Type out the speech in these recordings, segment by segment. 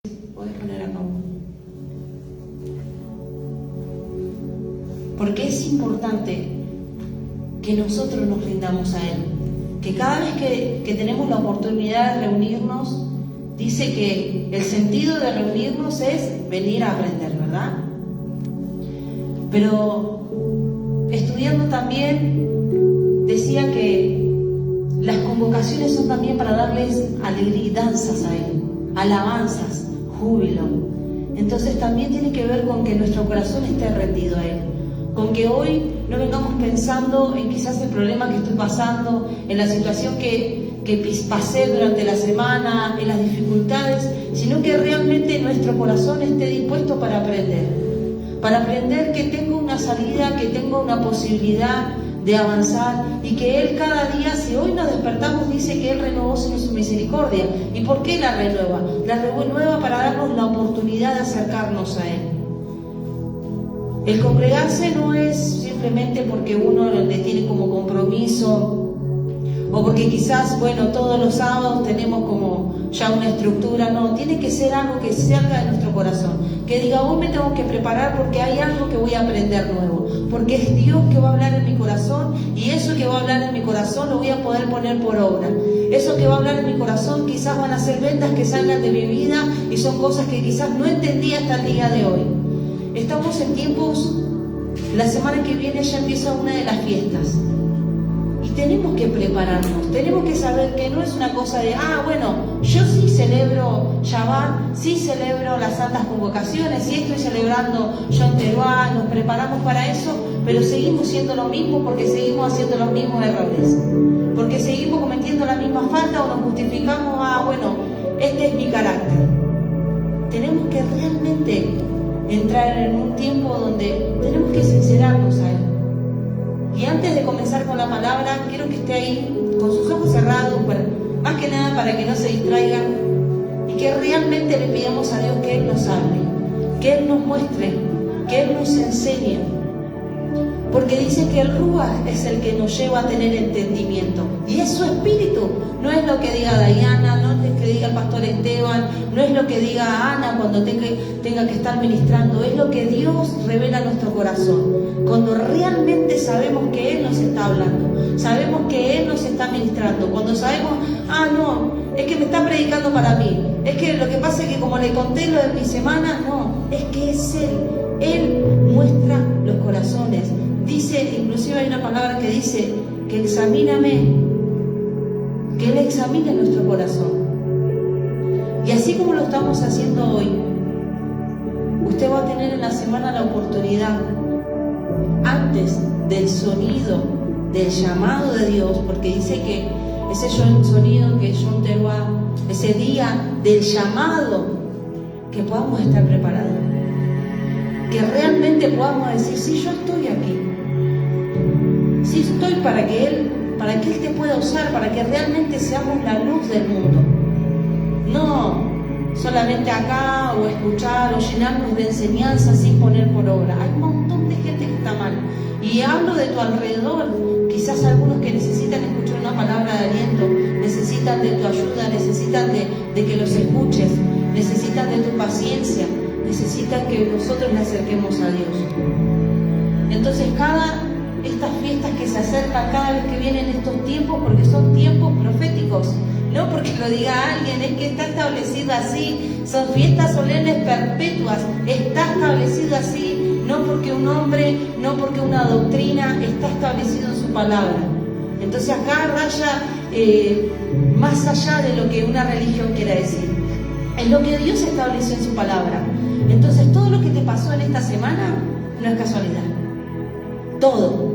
Podés poner acá. Porque es importante que nosotros nos rindamos a Él. Que cada vez que tenemos la oportunidad de reunirnos, dice que el sentido de reunirnos es venir a aprender, ¿verdad? Pero estudiando también decía que las convocaciones son también para darles alegría y danzas a Él, alabanzas, júbilo. Entonces también tiene que ver con que nuestro corazón esté rendido a Él, con que hoy no vengamos pensando en quizás el problema que estoy pasando, en la situación que pasé durante la semana, en las dificultades, sino que realmente nuestro corazón esté dispuesto para aprender que tengo una salida, que tengo una posibilidad de avanzar y que Él cada día, si hoy nos despertamos, dice que Él renovó su misericordia. ¿Y por qué la renueva? La renueva para darnos la oportunidad de acercarnos a Él. El congregarse no es simplemente porque uno le tiene como compromiso o porque quizás, todos los sábados tenemos como ya una estructura. No, tiene que ser algo que salga de nuestro corazón, que diga, hoy me tengo que preparar porque hay algo que voy a aprender nuevo, porque es Dios que va a hablar en mi corazón y eso que va a hablar en mi corazón lo voy a poder poner por obra. Eso que va a hablar en mi corazón quizás van a ser ventas que salgan de mi vida y son cosas que quizás no entendí hasta el día de hoy. Estamos en tiempos, la semana que viene ya empieza una de las fiestas y tenemos que prepararnos, tenemos que saber que no es una cosa de, yo sí celebro Shabbat, sí celebro las santas convocaciones, sí estoy celebrando Yom Teruah, nos preparamos para eso, pero seguimos siendo lo mismo porque seguimos haciendo los mismos errores, porque seguimos cometiendo la misma falta o nos justificamos, este es mi carácter. Tenemos que realmente entrar en un tiempo donde tenemos que sincerarnos a Él. Y antes de comenzar con la palabra, quiero que esté ahí con sus ojos cerrados, más que nada para que no se distraigan y que realmente le pidamos a Dios que Él nos hable, que Él nos muestre, que Él nos enseñe. Porque dice que el Ruach es el que nos lleva a tener entendimiento. Y es su espíritu. No es lo que diga Dayana, no es lo que diga el pastor Esteban, no es lo que diga Ana cuando tenga que estar ministrando. Es lo que Dios revela a nuestro corazón. Cuando realmente sabemos que Él nos está hablando, sabemos que Él nos está ministrando. Cuando sabemos, es que me está predicando para mí. Es que lo que pasa es que como le conté lo de mi semana, es que es Él. Él muestra los corazones. Dice, inclusive hay una palabra que dice, que examíname, que Él examine nuestro corazón. Y así como lo estamos haciendo hoy, usted va a tener en la semana la oportunidad, antes del sonido, del llamado de Dios, porque dice que ese sonido que es Yom Teruah, ese día del llamado, que podamos estar preparados, que realmente podamos decir, sí, yo estoy aquí. Sí estoy para que Él te pueda usar, para que realmente seamos la luz del mundo. No solamente acá o escuchar o llenarnos de enseñanza sin poner por obra. Hay un montón de gente que está mal. Y hablo de tu alrededor. Quizás algunos que necesitan escuchar una palabra de aliento, necesitan de tu ayuda, necesitan de que los escuches, necesitan de tu paciencia, necesitan que nosotros le acerquemos a Dios. Entonces estas fiestas que se acercan cada vez que vienen estos tiempos, porque son tiempos proféticos, no porque lo diga alguien, es que está establecido así, son fiestas solemnes perpetuas, está establecido así, no porque un hombre, no porque una doctrina, está establecido en su palabra. Entonces acá raya más allá de lo que una religión quiera decir, es lo que Dios estableció en su palabra. Entonces todo lo que te pasó en esta semana no es casualidad. Todo.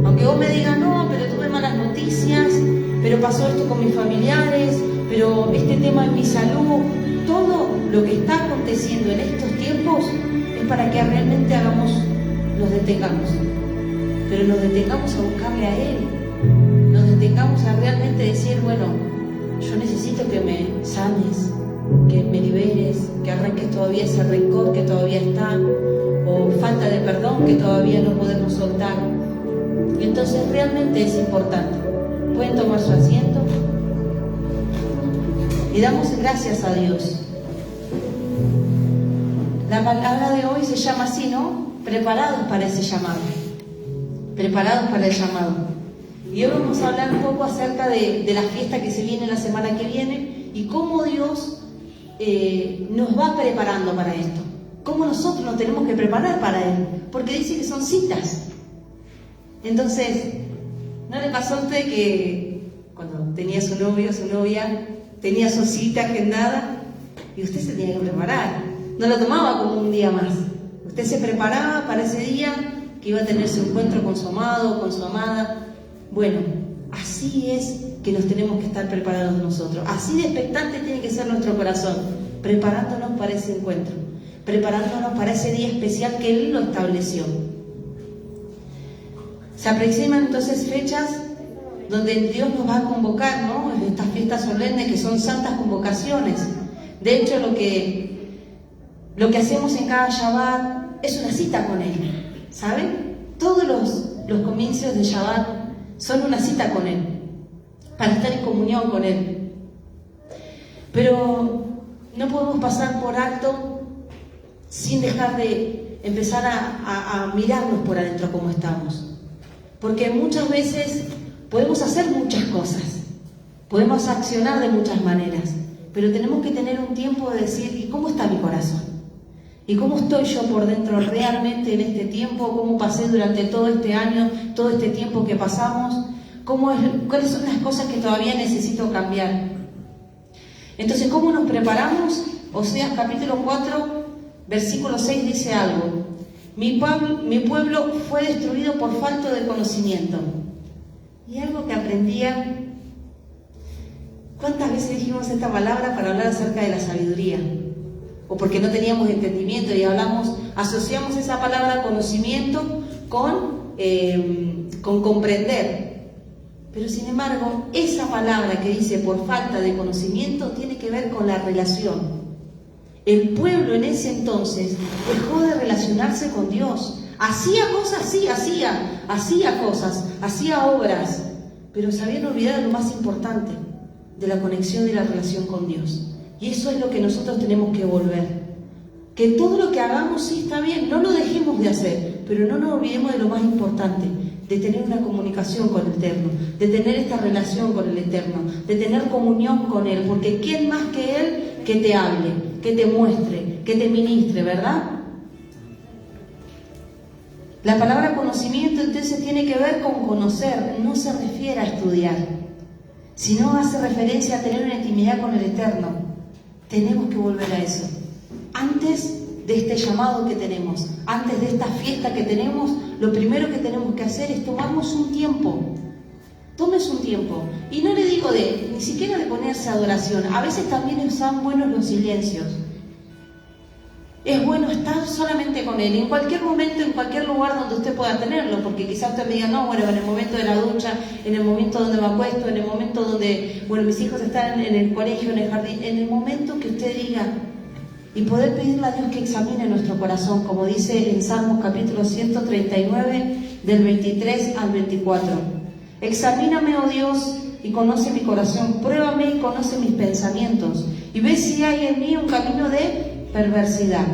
Aunque vos me digas, pero tuve malas noticias, pero pasó esto con mis familiares, pero este tema en mi salud, todo lo que está aconteciendo en estos tiempos es para que realmente nos detengamos. Pero nos detengamos a buscarle a Él. Nos detengamos a realmente decir, yo necesito que me sanes, que me liberes, que arranques todavía ese rencor que todavía está, o falta de perdón que todavía no podemos soltar. Y entonces realmente es importante. Pueden tomar su asiento y damos gracias a Dios La palabra de hoy se llama así, ¿no? Preparados para ese llamado. Preparados para el llamado. Y hoy vamos a hablar un poco acerca de la fiesta que se viene la semana que viene y cómo Dios nos va preparando para esto. Cómo nosotros nos tenemos que preparar para Él. Porque dice que son citas. Entonces, ¿no le pasó a usted que cuando tenía su novio o su novia, tenía su cita agendada y usted se tenía que preparar? No lo tomaba como un día más. Usted se preparaba para ese día que iba a tener su encuentro con su amado, con su amada. Bueno, así es que nos tenemos que estar preparados nosotros. Así de expectante tiene que ser nuestro corazón, preparándonos para ese encuentro, preparándonos para ese día especial que Él lo estableció. Se aproximan entonces fechas donde Dios nos va a convocar, ¿no? En estas fiestas solemnes que son santas convocaciones. De hecho, lo que hacemos en cada Shabbat es una cita con Él, ¿saben? Todos los comienzos de Shabbat son una cita con Él, para estar en comunión con Él. Pero no podemos pasar por alto sin dejar de empezar a mirarnos por adentro cómo estamos. Porque muchas veces podemos hacer muchas cosas, podemos accionar de muchas maneras, pero tenemos que tener un tiempo de decir, ¿y cómo está mi corazón? ¿Y cómo estoy yo por dentro realmente en este tiempo? ¿Cómo pasé durante todo este año, todo este tiempo que pasamos? ¿Cuáles son las cosas que todavía necesito cambiar? Entonces, ¿cómo nos preparamos? Oseas capítulo 4, versículo 6 dice algo. Mi pueblo fue destruido por falta de conocimiento. Y algo que aprendía, ¿cuántas veces dijimos esta palabra para hablar acerca de la sabiduría? O porque no teníamos entendimiento y asociamos esa palabra conocimiento con comprender. Pero sin embargo, esa palabra que dice por falta de conocimiento tiene que ver con la relación. El pueblo en ese entonces dejó de relacionarse con Dios. Hacía cosas, sí, hacía cosas, hacía obras, pero se habían olvidado de lo más importante, de la conexión y la relación con Dios. Y eso es lo que nosotros tenemos que volver. Que todo lo que hagamos sí está bien, no lo dejemos de hacer, pero no nos olvidemos de lo más importante, de tener una comunicación con el Eterno, de tener esta relación con el Eterno, de tener comunión con Él, porque ¿quién más que Él que te hable, que te muestre, que te ministre, verdad? La palabra conocimiento entonces tiene que ver con conocer, no se refiere a estudiar, sino hace referencia a tener una intimidad con el Eterno. Tenemos que volver a eso. Antes de este llamado que tenemos, antes de esta fiesta que tenemos, lo primero que tenemos que hacer es tomarnos un tiempo. Tómese un tiempo. Y no le digo ni siquiera de ponerse a adoración. A veces también son buenos los silencios. Es bueno estar solamente con Él, en cualquier momento, en cualquier lugar donde usted pueda tenerlo, porque quizás usted me diga, no, bueno, en el momento de la ducha, en el momento donde me acuesto, en el momento donde, bueno, mis hijos están en el colegio, en el jardín, en el momento que usted diga, y poder pedirle a Dios que examine nuestro corazón, como dice en Salmos capítulo 139, del 23 al 24. Examíname, oh Dios, y conoce mi corazón, pruébame y conoce mis pensamientos, y ve si hay en mí un camino de perversidad,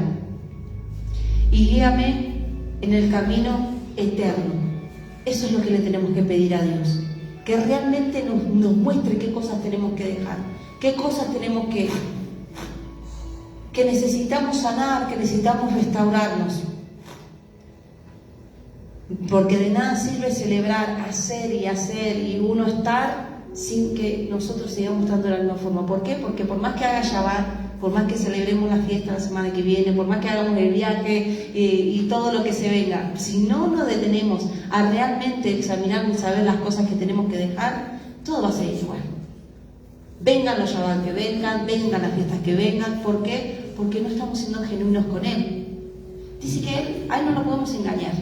y guíame en el camino eterno. Eso es lo que le tenemos que pedir a Dios, que realmente nos muestre qué cosas tenemos que dejar, qué cosas tenemos que necesitamos sanar, que necesitamos restaurarnos, porque de nada sirve celebrar, hacer y uno estar sin que nosotros sigamos estando de la misma forma. ¿Por qué? Porque por más que haga Shabbat, por más que celebremos la fiesta la semana que viene, por más que hagamos el viaje y todo lo que se venga, si no nos detenemos a realmente examinar y saber las cosas que tenemos que dejar, todo va a ser igual. Vengan los Shabbat que vengan las fiestas que vengan. ¿Por qué? Porque no estamos siendo genuinos con Él. Dice que a Él no lo podemos engañar.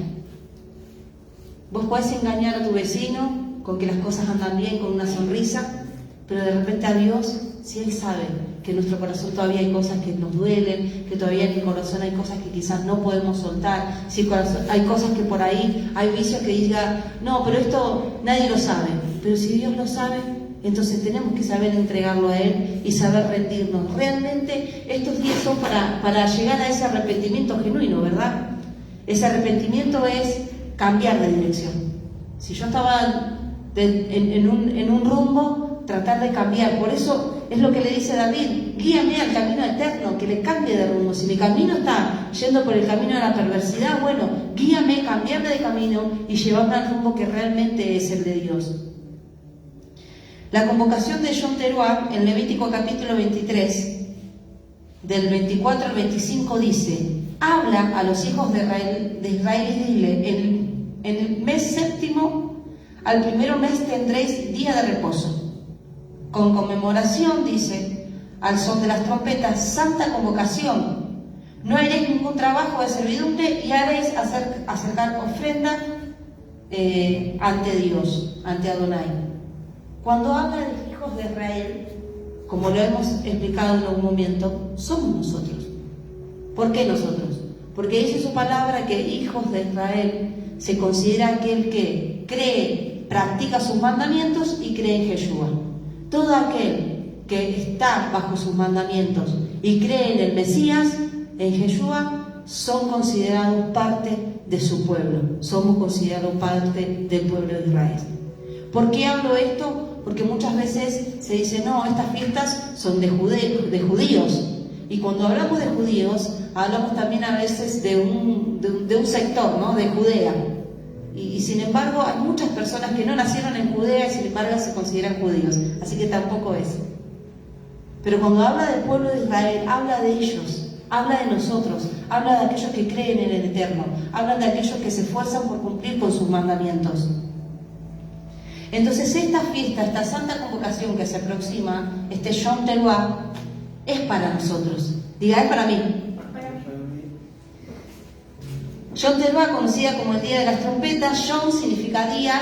Vos podés engañar a tu vecino con que las cosas andan bien, con una sonrisa, pero de repente a Dios, si Él sabe que en nuestro corazón todavía hay cosas que nos duelen, que todavía en el corazón hay cosas que quizás no podemos soltar, si hay cosas que por ahí, hay vicios que diga, no, pero esto nadie lo sabe, pero si Dios lo sabe, entonces tenemos que saber entregarlo a Él y saber rendirnos. Realmente estos días son para llegar a ese arrepentimiento genuino, ¿verdad? Ese arrepentimiento es cambiar de dirección. Si yo estaba en un rumbo, tratar de cambiar. Por eso es lo que le dice David: guíame al camino eterno, que le cambie de rumbo. Si mi camino está yendo por el camino de la perversidad, bueno, guíame, cambiarme de camino y llevarme al rumbo que realmente es el de Dios. La convocación de Yom Teruah en Levítico capítulo 23, del 24 al 25 dice: habla a los hijos de Israel y dile, en el mes séptimo, al primero mes tendréis día de reposo. Con conmemoración, dice, al son de las trompetas, santa convocación. No haréis ningún trabajo de servidumbre y haréis acercar ofrenda ante Dios, ante Adonai. Cuando habla de los hijos de Israel, como lo hemos explicado en algún momento, somos nosotros. ¿Por qué nosotros? Porque dice su palabra que hijos de Israel se considera aquel que cree, practica sus mandamientos y cree en Yeshua. Todo aquel que está bajo sus mandamientos y cree en el Mesías, en Yeshua, son considerados parte de su pueblo. Somos considerados parte del pueblo de Israel. ¿Por qué hablo esto? Porque muchas veces se dice, no, estas fiestas son de judíos. Y cuando hablamos de judíos, hablamos también a veces de un sector, ¿no?, de Judea. Y sin embargo, hay muchas personas que no nacieron en Judea y sin embargo se consideran judíos. Así que tampoco es. Pero cuando habla del pueblo de Israel, habla de ellos, habla de nosotros, habla de aquellos que creen en el Eterno, habla de aquellos que se esfuerzan por cumplir con sus mandamientos. Entonces esta fiesta, esta santa convocación que se aproxima, este Yom Teruah, es para nosotros. Diga, es para mí. Yom Teruah, conocida como el Día de las Trompetas. Yom significa día,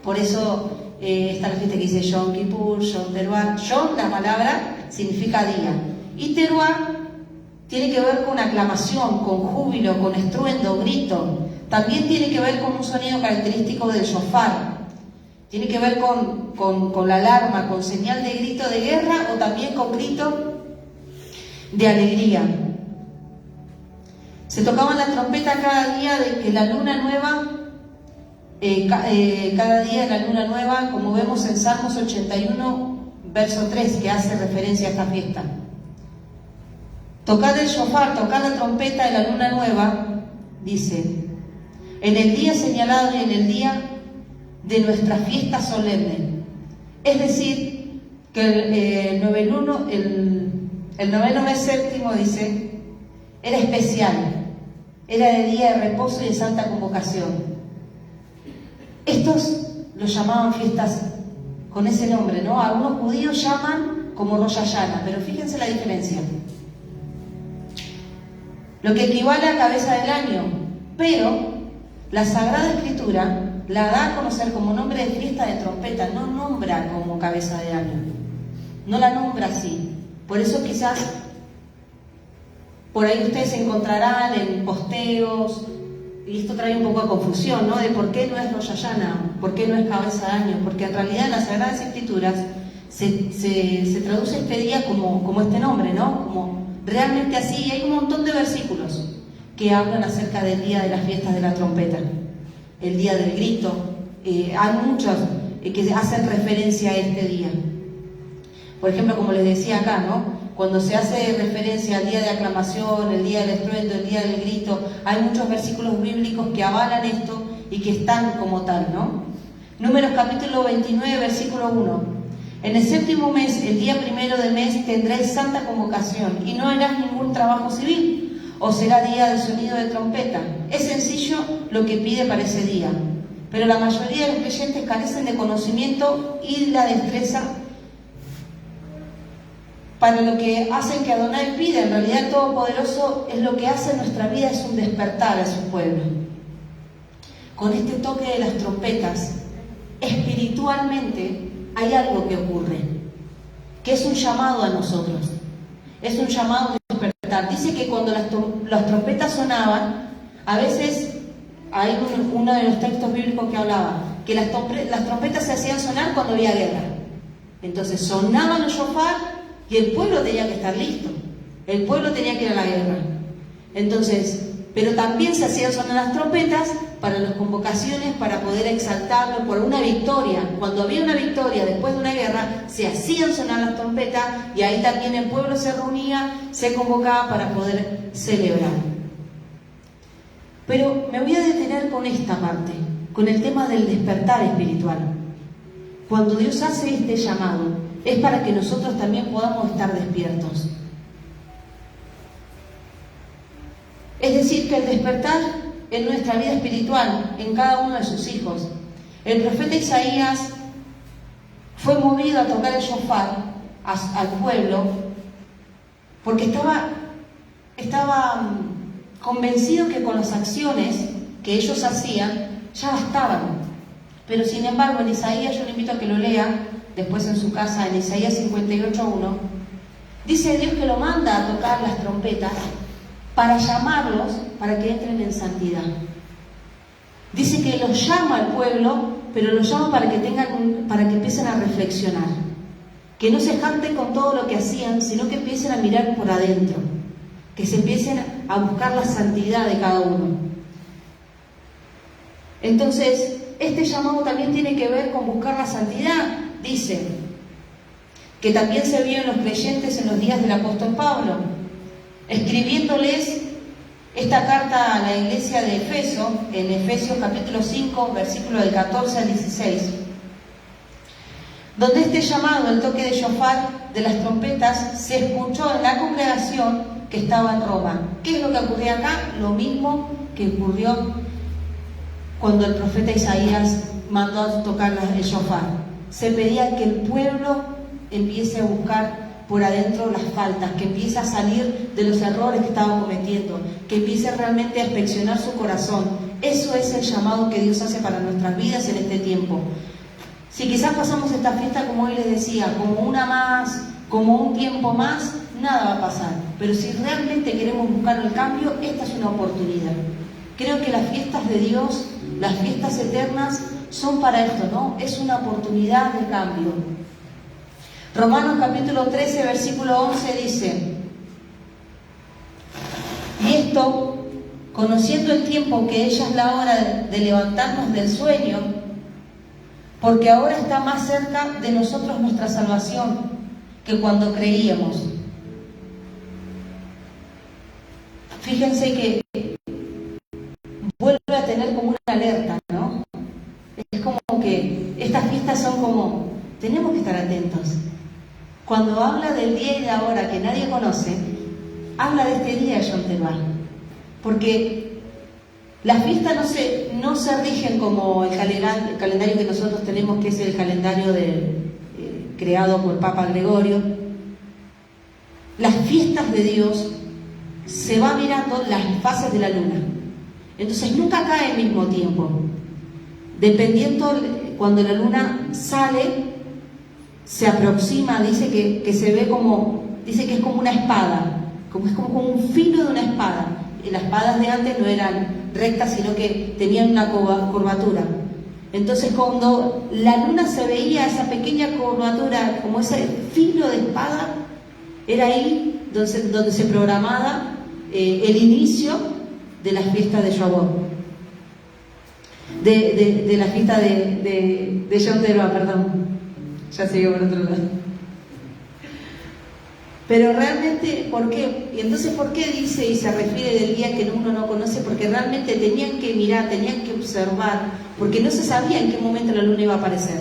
por eso está la fiesta que dice Yom Kippur, Yom Teruah. Yom, la palabra, significa día. Y Teruah tiene que ver con aclamación, con júbilo, con estruendo, grito. También tiene que ver con un sonido característico del shofar. Tiene que ver con la alarma, con señal de grito de guerra o también con grito de alegría. Se tocaban la trompeta cada día de que la luna nueva, cada día de la luna nueva, como vemos en Salmos 81, verso 3, que hace referencia a esta fiesta. Tocar el shofar, tocar la trompeta de la luna nueva, dice, en el día señalado y en el día de nuestra fiesta solemne. Es decir, que el noveno mes séptimo, dice, era especial, era de día de reposo y de santa convocación. Estos los llamaban fiestas con ese nombre, ¿no? Algunos judíos llaman como Rosh Hashanah, pero fíjense la diferencia. Lo que equivale a cabeza del año, pero la Sagrada Escritura la da a conocer como nombre de fiesta de trompeta, no nombra como cabeza de año, no la nombra así. Por eso quizás por ahí ustedes encontrarán en posteos, y esto trae un poco de confusión, ¿no?, de por qué no es Rosh Hashanah, por qué no es cabeza de año, porque en realidad en las Sagradas Escrituras se traduce este día como este nombre, ¿no?, como realmente así, y hay un montón de versículos que hablan acerca del día de las fiestas de la trompeta, el día del grito. Hay muchos que hacen referencia a este día. Por ejemplo, como les decía acá, ¿no?, cuando se hace referencia al día de aclamación, el día del estruendo, el día del grito, hay muchos versículos bíblicos que avalan esto y que están como tal, ¿no? Números capítulo 29, versículo 1. En el séptimo mes, el día primero del mes, tendréis santa convocación y no harás ningún trabajo civil, o será día de sonido de trompeta. Es sencillo lo que pide para ese día, pero la mayoría de los creyentes carecen de conocimiento y la destreza para lo que hacen que Adonai pida. En realidad el Todopoderoso es lo que hace en nuestra vida, es un despertar a su pueblo. Con este toque de las trompetas, espiritualmente hay algo que ocurre, que es un llamado a nosotros, es un llamado de despertar. Dice que cuando las trompetas sonaban, a veces hay uno de los textos bíblicos que hablaba que las trompetas se hacían sonar cuando había guerra. Entonces sonaban los shofar y el pueblo tenía que estar listo. El pueblo tenía que ir a la guerra. Entonces, pero también se hacían sonar las trompetas para las convocaciones, para poder exaltarlo por una victoria. Cuando había una victoria después de una guerra, se hacían sonar las trompetas y ahí también el pueblo se reunía, se convocaba para poder celebrar. Pero me voy a detener con esta parte, con el tema del despertar espiritual. Cuando Dios hace este llamado, es para que nosotros también podamos estar despiertos. Es decir, que el despertar en nuestra vida espiritual, en cada uno de sus hijos. El profeta Isaías fue movido a tocar el shofar al pueblo porque estaba convencido que con las acciones que ellos hacían ya bastaban. Pero sin embargo, en Isaías, yo le invito a que lo lea después en su casa, en Isaías 58:1, dice Dios que lo manda a tocar las trompetas para llamarlos, para que entren en santidad. Dice que los llama al pueblo, pero los llama para que empiecen a reflexionar. Que no se jacten con todo lo que hacían, sino que empiecen a mirar por adentro. Que se empiecen a buscar la santidad de cada uno. Entonces, este llamado también tiene que ver con buscar la santidad. Dice que también se vio en los creyentes en los días del apóstol Pablo, escribiéndoles esta carta a la iglesia de Efeso, en Efesios capítulo 5, versículo del 14 al 16, donde este llamado, el toque de shofar de las trompetas, se escuchó en la congregación que estaba en Roma. ¿Qué es lo que ocurría acá? Lo mismo que ocurrió cuando el profeta Isaías mandó a tocar el shofar. Se pedía que el pueblo empiece a buscar por adentro las faltas, que empiece a salir de los errores que estaba cometiendo, que empiece realmente a inspeccionar su corazón. Eso es el llamado que Dios hace para nuestras vidas en este tiempo. Si quizás pasamos esta fiesta, como hoy les decía, como una más, como un tiempo más, nada va a pasar. Pero si realmente queremos buscar el cambio, esta es una oportunidad. Creo que las fiestas de Dios, las fiestas eternas, son para esto, ¿no? Es una oportunidad de cambio. Romanos capítulo 13, versículo 11 dice: y esto, conociendo el tiempo que ella es la hora de levantarnos del sueño, porque ahora está más cerca de nosotros nuestra salvación que cuando creíamos. Fíjense que vuelve a tener como una alerta, ¿no? Es como que estas fiestas son como, tenemos que estar atentos. Cuando habla del día y de la hora que nadie conoce, habla de este día de Yom Teruah. Porque las fiestas no se rigen como el calendario que nosotros tenemos, que es el calendario creado por el Papa Gregorio. Las fiestas de Dios se va mirando las fases de la luna. Entonces nunca cae al mismo tiempo. Dependiendo, cuando la luna sale, se aproxima, dice que se ve como, dice que es como una espada, es como un filo de una espada. Y las espadas de antes no eran rectas, sino que tenían una curvatura. Entonces cuando la luna se veía esa pequeña curvatura, como ese filo de espada, era ahí donde se programaba el inicio de la fiesta de Shavuot, de la fiesta de Yom Teruah, perdón. Ya sigo por otro lado. Pero realmente, ¿por qué? Y entonces, ¿por qué dice y se refiere del día que uno no conoce? Porque realmente tenían que mirar, tenían que observar, porque no se sabía en qué momento la luna iba a aparecer.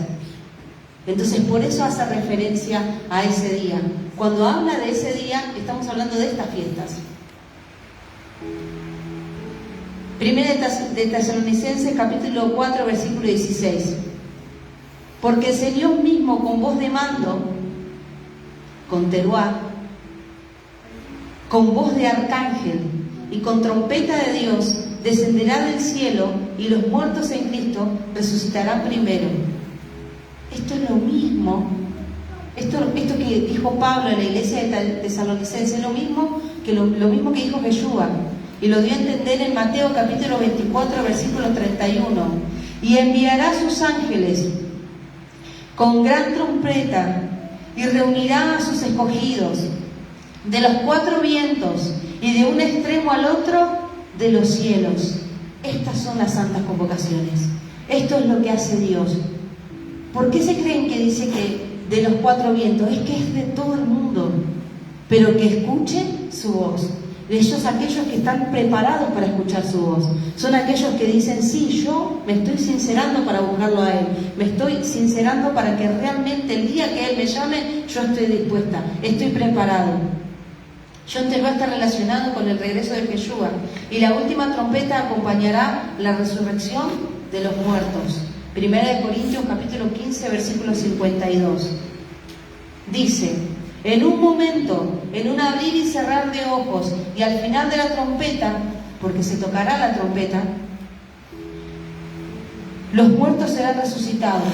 Entonces, por eso hace referencia a ese día. Cuando habla de ese día, estamos hablando de estas fiestas. Primera de Tesalonicenses, capítulo 4, versículo 16. Porque el Señor mismo, con voz de mando, con teruá, con voz de arcángel y con trompeta de Dios, descenderá del cielo y los muertos en Cristo resucitarán primero. Esto es lo mismo, esto que dijo Pablo en la iglesia de Tesalonicenses, es lo mismo que dijo Yeshua, y lo dio a entender en Mateo capítulo 24, versículo 31. Y enviará a sus ángeles con gran trompeta, y reunirá a sus escogidos de los 4 vientos y de un extremo al otro de los cielos. Estas son las santas convocaciones. Esto es lo que hace Dios. ¿Por qué se creen que dice que de los 4 vientos? Es que es de todo el mundo, pero que escuchen su voz. Ellos, aquellos que están preparados para escuchar su voz, son aquellos que dicen: sí, yo me estoy sincerando para buscarlo a Él, me estoy sincerando para que realmente el día que Él me llame, yo estoy dispuesta, estoy preparado. John Teruá está relacionado con el regreso de Yeshua, y la última trompeta acompañará la resurrección de los muertos. 1 Corintios capítulo 15, versículo 52. Dice: en un momento, en un abrir y cerrar de ojos, y al final de la trompeta, porque se tocará la trompeta, los muertos serán resucitados,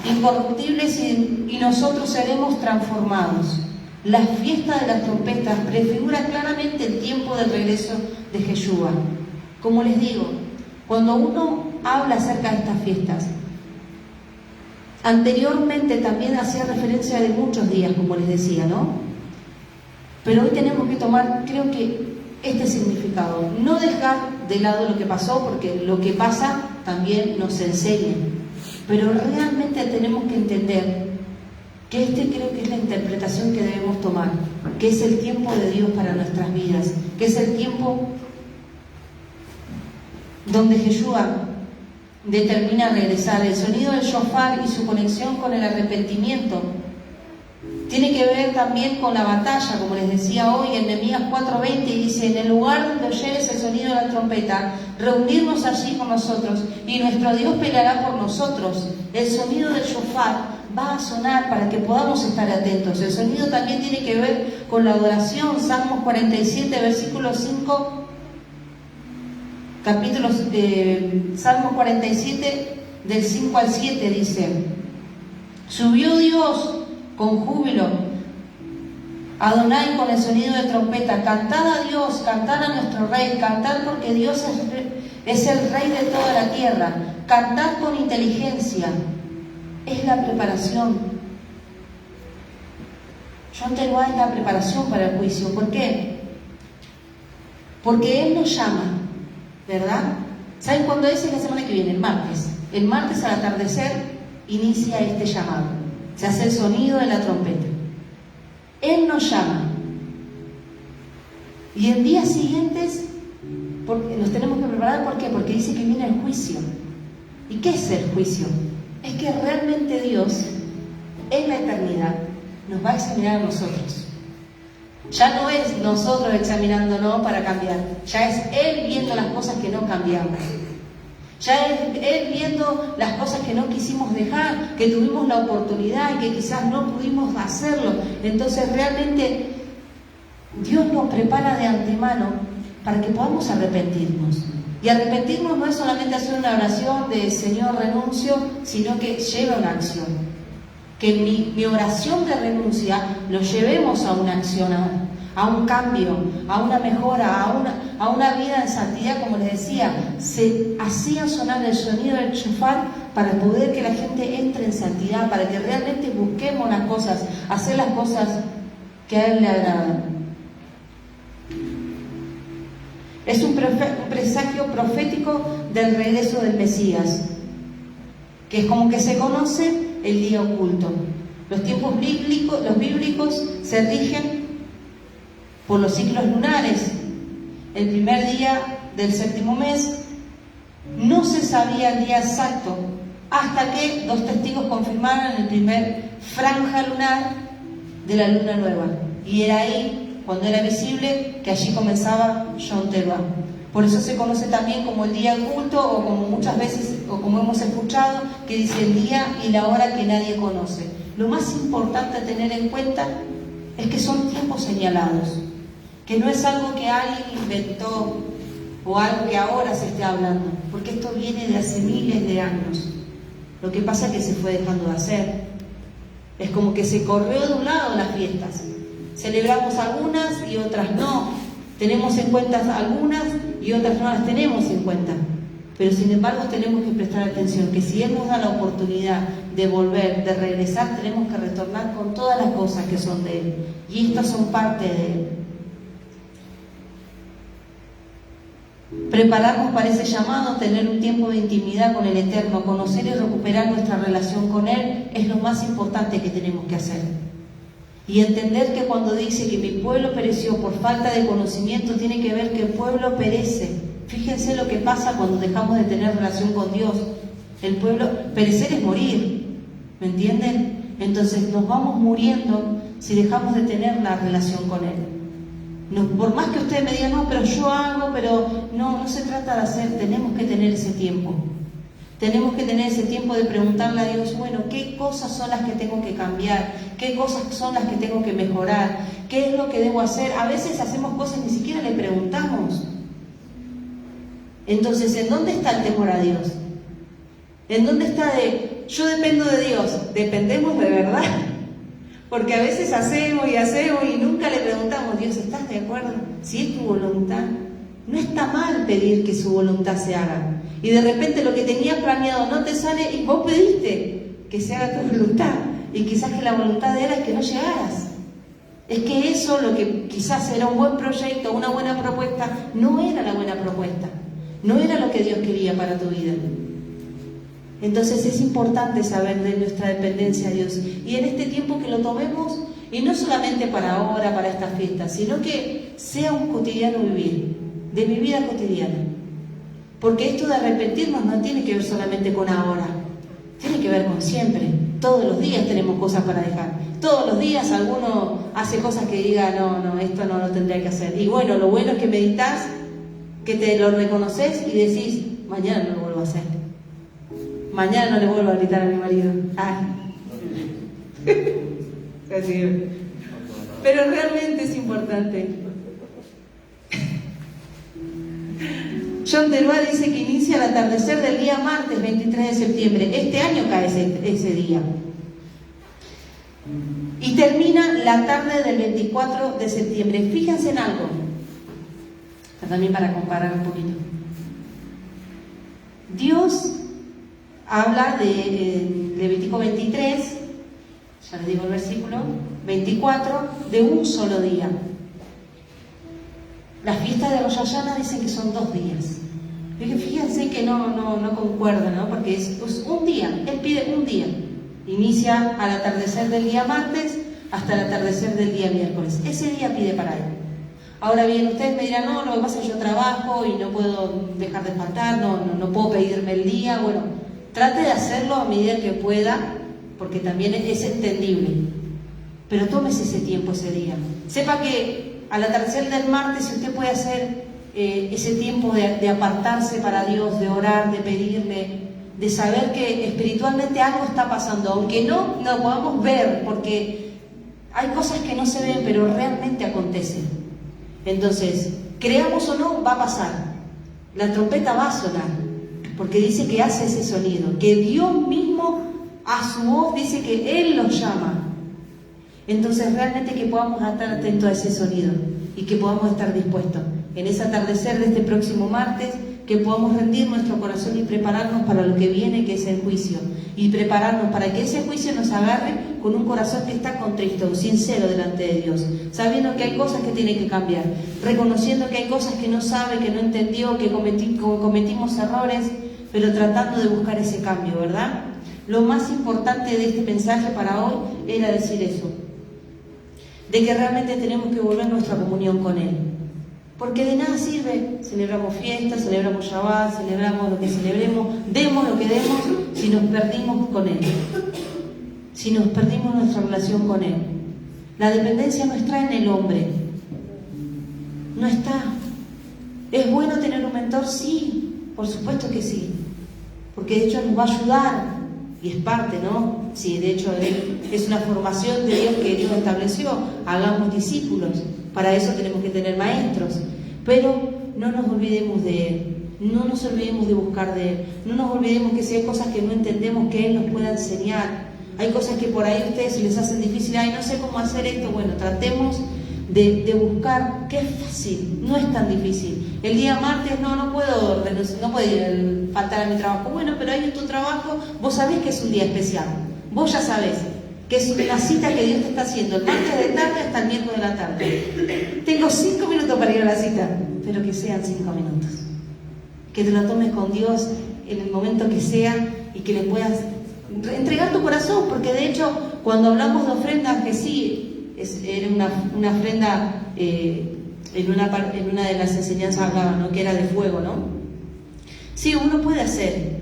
incorruptibles, y nosotros seremos transformados. La fiesta de las trompetas prefigura claramente el tiempo del regreso de Yeshua. Como les digo, cuando uno habla acerca de estas fiestas, anteriormente también hacía referencia de muchos días, como les decía, ¿no? Pero hoy tenemos que tomar, creo que, este significado. No dejar de lado lo que pasó, porque lo que pasa también nos enseña. Pero realmente tenemos que entender que creo que es la interpretación que debemos tomar, que es el tiempo de Dios para nuestras vidas, que es el tiempo donde Yeshua determina regresar. El sonido del shofar y su conexión con el arrepentimiento tiene que ver también con la batalla, como les decía hoy en Nehemías 4:20, y dice: en el lugar donde oyeres el sonido de la trompeta, reunirnos allí con nosotros, y nuestro Dios peleará por nosotros. El sonido del shofar va a sonar para que podamos estar atentos. El sonido también tiene que ver con la adoración. Salmos 47, versículo 5, Salmos 47, del 5 al 7, dice: subió Dios con júbilo, Adonai con el sonido de trompeta. Cantad a Dios, cantad a nuestro Rey, cantad porque Dios es el Rey de toda la tierra. Cantad con inteligencia. Es la preparación. John Teruá es la preparación para el juicio. ¿Por qué? Porque Él nos llama, ¿verdad? ¿Saben cuándo es? La semana que viene, el martes. El martes al atardecer inicia este llamado. Se hace el sonido de la trompeta. Él nos llama. Y en días siguientes nos tenemos que preparar. ¿Por qué? Porque dice que viene el juicio. ¿Y qué es el juicio? Es que realmente Dios, en la eternidad, nos va a examinar a nosotros. Ya no es nosotros examinándonos para cambiar, ya es Él viendo las cosas que no cambiamos. Ya es Él viendo las cosas que no quisimos dejar, que tuvimos la oportunidad y que quizás no pudimos hacerlo. Entonces realmente Dios nos prepara de antemano para que podamos arrepentirnos. Y arrepentirnos no es solamente hacer una oración de Señor, renuncio, sino que lleva una acción. Que mi oración de renuncia lo llevemos a una acción, a un cambio, a una mejora, a una vida en santidad. Como les decía, se hacía sonar el sonido del shofar para poder que la gente entre en santidad, para que realmente busquemos las cosas, hacer las cosas que a Él le agradan. Es un presagio profético del regreso del Mesías, que es como que se conoce el día oculto. Los tiempos bíblicos se rigen por los ciclos lunares. El primer día del 7º mes no se sabía el día exacto hasta que 2 testigos confirmaran el primer franja lunar de la luna nueva. Y era ahí, cuando era visible, que allí comenzaba John Teruá. Por eso se conoce también como el día oculto, o como muchas veces, o como hemos escuchado, que dice el día y la hora que nadie conoce. Lo más importante a tener en cuenta es que son tiempos señalados, que no es algo que alguien inventó o algo que ahora se esté hablando, porque esto viene de hace miles de años. Lo que pasa es que se fue dejando de hacer. Es como que se corrió de un lado las fiestas. Celebramos algunas y otras no. Tenemos en cuenta algunas y otras no las tenemos en cuenta. Pero sin embargo tenemos que prestar atención, que si Él nos da la oportunidad de volver, de regresar, tenemos que retornar con todas las cosas que son de Él. Y estas son parte de Él. Prepararnos para ese llamado, tener un tiempo de intimidad con el Eterno, conocer y recuperar nuestra relación con Él, es lo más importante que tenemos que hacer. Y entender que cuando dice que mi pueblo pereció por falta de conocimiento, tiene que ver que el pueblo perece. Fíjense lo que pasa cuando dejamos de tener relación con Dios. El pueblo, perecer es morir, ¿me entienden? Entonces nos vamos muriendo si dejamos de tener la relación con Él. No, por más que ustedes me digan, no, pero yo hago, pero no se trata de hacer, tenemos que tener ese tiempo. Tenemos que tener ese tiempo de preguntarle a Dios, bueno, ¿qué cosas son las que tengo que cambiar? ¿Qué cosas son las que tengo que mejorar? ¿Qué es lo que debo hacer? A veces hacemos cosas ni siquiera le preguntamos. Entonces, ¿en dónde está el temor a Dios? ¿En dónde está yo dependo de Dios? ¿Dependemos de verdad? Porque a veces hacemos y nunca le preguntamos, Dios, ¿estás de acuerdo? Si es tu voluntad. No está mal pedir que su voluntad se haga. Y de repente lo que tenías planeado no te sale y vos pediste que se haga tu voluntad. Y quizás que la voluntad de Él es que no llegaras. Es que eso, lo que quizás era un buen proyecto, una buena propuesta, no era la buena propuesta. No era lo que Dios quería para tu vida. Entonces es importante saber de nuestra dependencia a Dios. Y en este tiempo que lo tomemos, y no solamente para ahora, para esta fiesta, sino que sea un cotidiano vivir, de mi vida cotidiana. Porque esto de arrepentirnos no tiene que ver solamente con ahora, tiene que ver con siempre. Todos los días tenemos cosas para dejar. Todos los días alguno hace cosas que diga, no, esto no lo tendría que hacer. Y bueno, lo bueno es que meditas, que te lo reconoces y decís, mañana no lo vuelvo a hacer. Mañana no le vuelvo a gritar a mi marido. Ay. Pero realmente es importante. John Teruá dice que inicia al atardecer del día martes 23 de septiembre. Este año cae ese día. Y termina la tarde del 24 de septiembre. Fíjense en algo. También para comparar un poquito. Dios habla de Levítico 23, ya les digo el versículo, 24, de un solo día. Las fiestas de Rosh Hashanah dicen que son 2 días. Fíjense que no concuerdan, ¿no? Porque es un día, Él pide un día. Inicia al atardecer del día martes hasta el atardecer del día miércoles. Ese día pide para Él. Ahora bien, ustedes me dirán, no, lo que pasa es que yo trabajo y no puedo dejar de faltar, no puedo pedirme el día. Bueno, trate de hacerlo a medida que pueda, porque también es entendible. Pero tómese ese tiempo, ese día. Sepa que al atardecer del martes, si usted puede hacer ese tiempo de apartarse para Dios, de orar, de pedirle, de saber que espiritualmente algo está pasando, aunque no lo podamos ver, porque hay cosas que no se ven, pero realmente acontecen. Entonces, creamos o no, va a pasar. La trompeta va a sonar, porque dice que hace ese sonido, que Dios mismo a su voz dice que Él los llama. Entonces realmente que podamos estar atentos a ese sonido y que podamos estar dispuestos en ese atardecer de este próximo martes, que podamos rendir nuestro corazón y prepararnos para lo que viene, que es el juicio, y prepararnos para que ese juicio nos agarre con un corazón que está contristo, sincero delante de Dios, sabiendo que hay cosas que tiene que cambiar, reconociendo que hay cosas que no sabe, que no entendió, que cometimos errores, pero tratando de buscar ese cambio, ¿verdad? Lo más importante de este mensaje para hoy era decir eso, de que realmente tenemos que volver nuestra comunión con Él. Porque de nada sirve, celebramos fiestas, celebramos Shabbat, celebramos lo que celebremos, demos lo que demos, si nos perdimos con Él, si nos perdimos nuestra relación con Él. La dependencia no está en el hombre, no está. ¿Es bueno tener un mentor? Sí, por supuesto que sí, porque de hecho nos va a ayudar, y es parte, ¿no? Sí, de hecho es una formación de Dios que Dios estableció, hagamos discípulos. Para eso tenemos que tener maestros, pero no nos olvidemos de Él, no nos olvidemos de buscar de Él, no nos olvidemos que si hay cosas que no entendemos, que Él nos pueda enseñar. Hay cosas que por ahí a ustedes se les hacen difíciles, ay, no sé cómo hacer esto. Bueno, tratemos de buscar, que es fácil, no es tan difícil. El día martes no puedo faltar a mi trabajo. Bueno, pero ahí en tu trabajo vos sabés que es un día especial, vos ya sabés que es una cita que Dios te está haciendo el martes de tarde hasta el miércoles de la tarde. Tengo 5 minutos para ir a la cita, pero que sean 5 minutos. Que te lo tomes con Dios en el momento que sea y que le puedas entregar tu corazón, porque de hecho cuando hablamos de ofrendas, que sí, era una ofrenda, en una de las enseñanzas hablaba, ¿no?, que era de fuego, ¿no? Sí, uno puede hacer,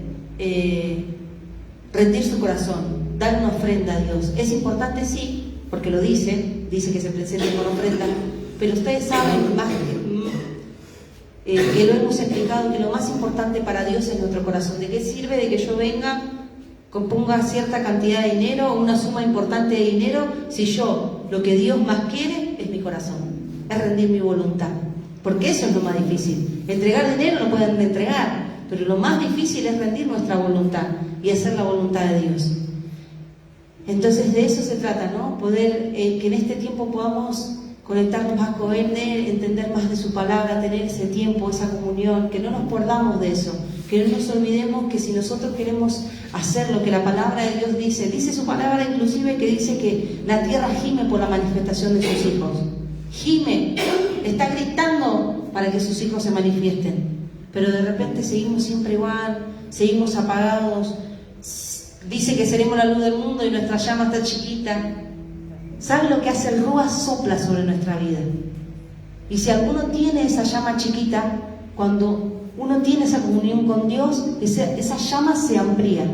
rendir su corazón, dar una ofrenda a Dios. Es importante, sí, porque lo dice que se presenten con ofrenda, pero ustedes saben más que lo hemos explicado, que lo más importante para Dios es nuestro corazón. ¿De qué sirve de que yo venga, ponga cierta cantidad de dinero, una suma importante de dinero, si yo lo que Dios más quiere es mi corazón, es rendir mi voluntad? Porque eso es lo más difícil. Entregar dinero lo pueden entregar, pero lo más difícil es rendir nuestra voluntad y hacer la voluntad de Dios. Entonces de eso se trata, ¿no? Poder que en este tiempo podamos conectarnos más con Él, entender más de su palabra, tener ese tiempo, esa comunión, que no nos perdamos de eso, que no nos olvidemos que si nosotros queremos hacer lo que la palabra de Dios dice su palabra inclusive, que dice que la tierra gime por la manifestación de sus hijos. Gime, está gritando para que sus hijos se manifiesten, pero de repente seguimos siempre igual, seguimos apagados. Dice que seremos la luz del mundo y nuestra llama está chiquita. ¿Saben lo que hace el Rúa? Sopla sobre nuestra vida. Y si alguno tiene esa llama chiquita, cuando uno tiene esa comunión con Dios, esa llama se amplía,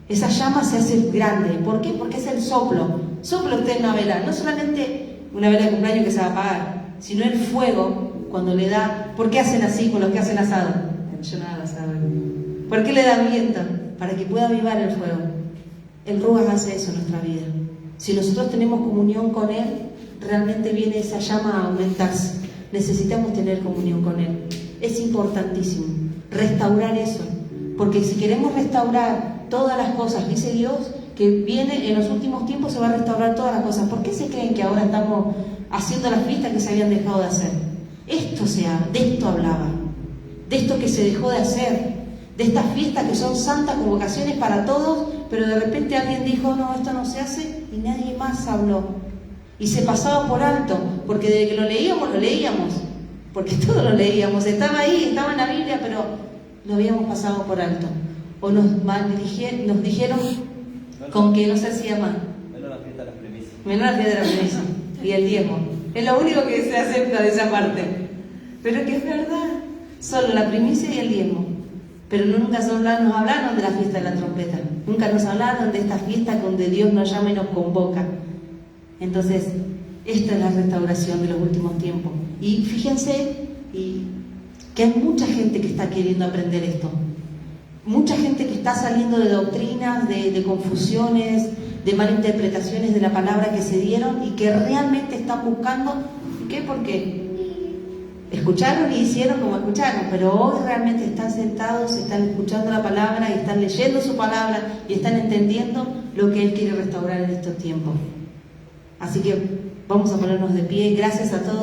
esa llama se hace grande. ¿Por qué? Porque es el soplo. Sopla usted una vela, no solamente una vela de cumpleaños que se va a apagar, sino el fuego cuando le da. ¿Por qué hacen así con los que hacen asado? Yo nada asado. ¿Por qué le da viento? Para que pueda avivar el fuego. El Ruach hace eso en nuestra vida. Si nosotros tenemos comunión con Él, realmente viene esa llama a aumentarse. Necesitamos tener comunión con Él. Es importantísimo restaurar eso, porque si queremos restaurar todas las cosas, dice Dios que viene en los últimos tiempos, se va a restaurar todas las cosas. ¿Por qué se creen que ahora estamos haciendo las fiestas que se habían dejado de hacer? De esto hablaba, de esto que se dejó de hacer, de estas fiestas que son santas convocaciones para todos, pero de repente alguien dijo, no, esto no se hace, y nadie más habló. Y se pasaba por alto, porque desde que lo leíamos, porque todo lo leíamos, estaba ahí, estaba en la Biblia, pero lo habíamos pasado por alto. O nos dijeron con que no se hacía más. Menos la fiesta de las premisas. Menos la fiesta de las premisas. Y el diezmo. Es lo único que se acepta de esa parte. Pero que es verdad, solo la primicia y el diezmo. Pero nunca nos hablaron de la fiesta de la trompeta. Nunca nos hablaron de esta fiesta donde Dios nos llama y nos convoca. Entonces, esta es la restauración de los últimos tiempos. Y fíjense que hay mucha gente que está queriendo aprender esto. Mucha gente que está saliendo de doctrinas, de confusiones, de malinterpretaciones de la palabra que se dieron y que realmente están buscando. ¿Qué? Porque escucharon y hicieron como escucharon, pero hoy realmente están sentados, están escuchando la palabra y están leyendo su palabra y están entendiendo lo que Él quiere restaurar en estos tiempos. Así que vamos a ponernos de pie. Gracias a todos.